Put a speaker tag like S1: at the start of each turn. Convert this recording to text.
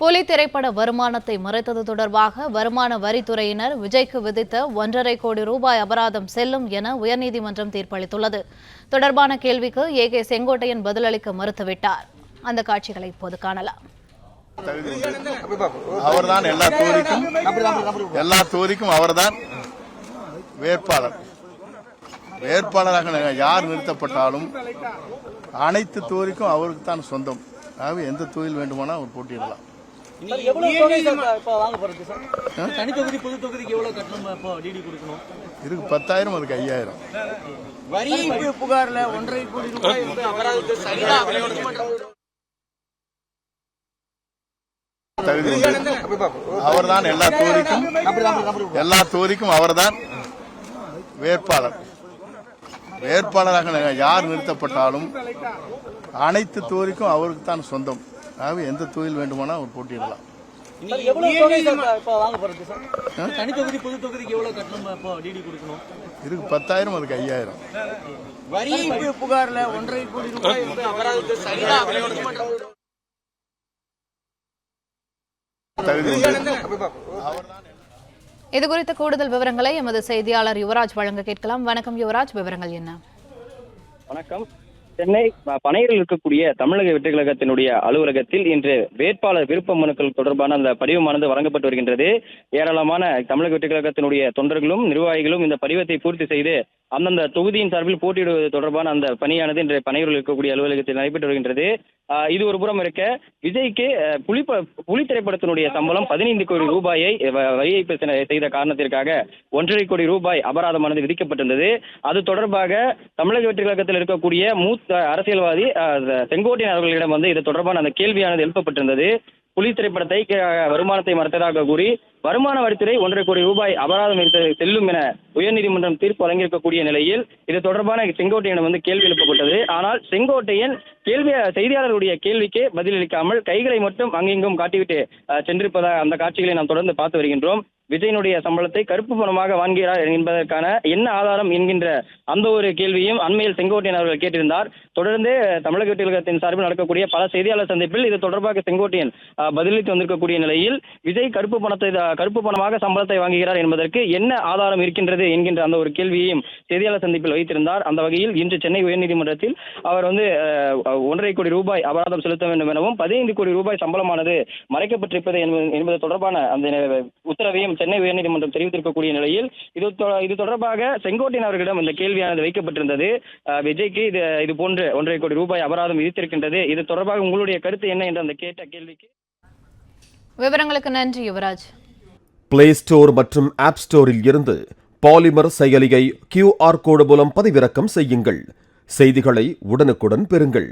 S1: புலி திரைப்பட வருமானத்தை மறைத்தது தொடர்பாக வருமான வரித்துறையினர் விஜய்க்கு விதித்த 1.5 கோடி ரூபாய் அபராதம் செல்லும் என உயர்நீதிமன்றம் தீர்ப்பளித்துள்ளது. தொடர்பான கேள்விக்கு ஏ.கே. செங்கோட்டையன் பதிலளிக்க மறுத்துவிட்டார். அந்த காட்சிகளை இப்போது காணலாம்.
S2: அவர்தான் எல்லா தொகுதிக்கும் அவர்தான் வேட்பாளராக யார் நிறுத்தப்பட்டாலும் அனைத்து தொகுதிக்கும் அவருக்கு தான் சொந்தம். ஆகவே எந்த தொகுதியில் வேண்டுமானால் அவர் போட்டியிடலாம். இதுக்கு 10,000, அதுக்கு 5,000.
S3: புகார்ல 1.5 கோடி ரூபாய்
S2: அவர்தான் எல்லா தொகுதிக்கும் அவர்தான் வேட்பாளராக யார் நிறுத்தப்பட்டாலும் அனைத்து தொகுதிக்கும் அவருக்கு தான் சொந்தம். ஆகவே எந்த தொகுதியில் வேண்டுமானால் அவர் போட்டியிடலாம். இதுக்கு 10,000, அதுக்கு 5,000.
S3: புகார்ல 1.5 கோடி ரூபாய்
S1: இதுகுறித்த கூடுதல் விவரங்களை எமது செய்தியாளர் யுவராஜ் வழங்க கேட்கலாம். வணக்கம் யுவராஜ், விவரங்கள் என்ன?
S4: வணக்கம். சென்னை பனையூரில் இருக்கக்கூடிய தமிழக வெற்றி கழகத்தினுடைய அலுவலகத்தில் இன்று வேட்பாளர் விருப்ப மனுக்கள் தொடர்பான அந்த படிவமானது வழங்கப்பட்டு வருகின்றது. ஏராளமான தமிழக வெற்றி கழகத்தினுடைய தொண்டர்களும் நிர்வாகிகளும் இந்த படிவத்தை பூர்த்தி செய்து அந்தந்த தொகுதியின் சார்பில் போட்டியிடுவது தொடர்பான அந்த பணியானது இன்று பனையூரில் இருக்கக்கூடிய அலுவலகத்தில் நடைபெற்று வருகின்றது. இது ஒரு புறம் இருக்க, விஜய்க்கு புலி திரைப்படத்தினுடைய சம்பளம் 15 கோடி ரூபாயை வரி ஏய்ப்பு செய்த காரணத்திற்காக 1.5 கோடி ரூபாய் அபராதமானது விதிக்கப்பட்டிருந்தது. அது தொடர்பாக தமிழக வெற்றி கழகத்தில் இருக்கக்கூடிய மூத்த அரசியல்வாதி செங்கோட்டையன் அவர்களிடம் இது தொடர்பான அந்த கேள்வியானது எழுப்பப்பட்டிருந்தது. புலி திரைப்படத்தை வருமானத்தை மறைத்ததாக கூறி வருமான வரித்துறை 1.5 கோடி ரூபாய் அபராதம் செல்லும் என உயர்நீதிமன்றம் தீர்ப்பு வழங்கியிருக்கக்கூடிய நிலையில் இது தொடர்பான செங்கோட்டையனிடம் கேள்வி எழுப்பப்பட்டது. ஆனால் செங்கோட்டையன் செய்தியாளர்களுடைய கேள்விக்கு பதிலளிக்காமல் கைகளை மட்டும் அங்கெங்கும் காட்டிவிட்டு சென்றிருப்பதாக அந்த காட்சிகளை நாம் தொடர்ந்து பார்த்து வருகின்றோம். விஜயனுடைய சம்பளத்தை கருப்பு பணமாக வாங்குகிறார் என்பதற்கான என்ன ஆதாரம் என்கின்ற அந்த ஒரு கேள்வியும் அண்மையில் செங்கோட்டையன் அவர்கள் கேட்டிருந்தார். தொடர்ந்து தமிழக வெற்றி கழகத்தின் சார்பில் நடக்கக்கூடிய பல செய்தியாளர் சந்திப்பில் இது தொடர்பாக செங்கோட்டையன் பதிலளித்து வந்திருக்கக்கூடிய நிலையில் விஜய் கருப்பு பணமாக சம்பளத்தை வாங்குகிறார் என்பதற்கு என்ன ஆதாரம் இருக்கின்றது என்கின்ற அந்த ஒரு கேள்வியையும் செய்தியாளர் சந்திப்பில் வைத்திருந்தார். அந்த வகையில் இன்று சென்னை உயர்நீதிமன்றத்தில் அவர் 1.5 கோடி ரூபாய் அபராதம் செலுத்த வேண்டும் எனவும் 15 கோடி ரூபாய் சம்பளமானது மறைக்கப்பட்டிருப்பது என்பது தொடர்பான அந்த உத்தரவையும் சென்னை உயர்நீதிமன்றம் தெரிவித்திருக்கக்கூடிய நிலையில் இது தொடர்பாக செங்கோட்டையன் அவர்களிடம் இந்த கேள்வியானது வைக்கப்பட்டிருந்தது. விஜய்க்கு இது போன்று 1.5 கோடி ரூபாய் அபராதம் விதித்திருக்கின்றது, இது தொடர்பாக உங்களுடைய கருத்து என்ன என்ற அந்த கேட்ட கேள்விக்கு
S1: விவரங்களுக்கு நன்றி யுவராஜ்.
S5: பிளே ஸ்டோர் மற்றும் ஆப் ஸ்டோரில் இருந்து பாலிமர் செயலியை QR கோடு மூலம் பதிவிறக்கம் செய்யுங்கள். செய்திகளை உடனுக்குடன் பெறுங்கள்.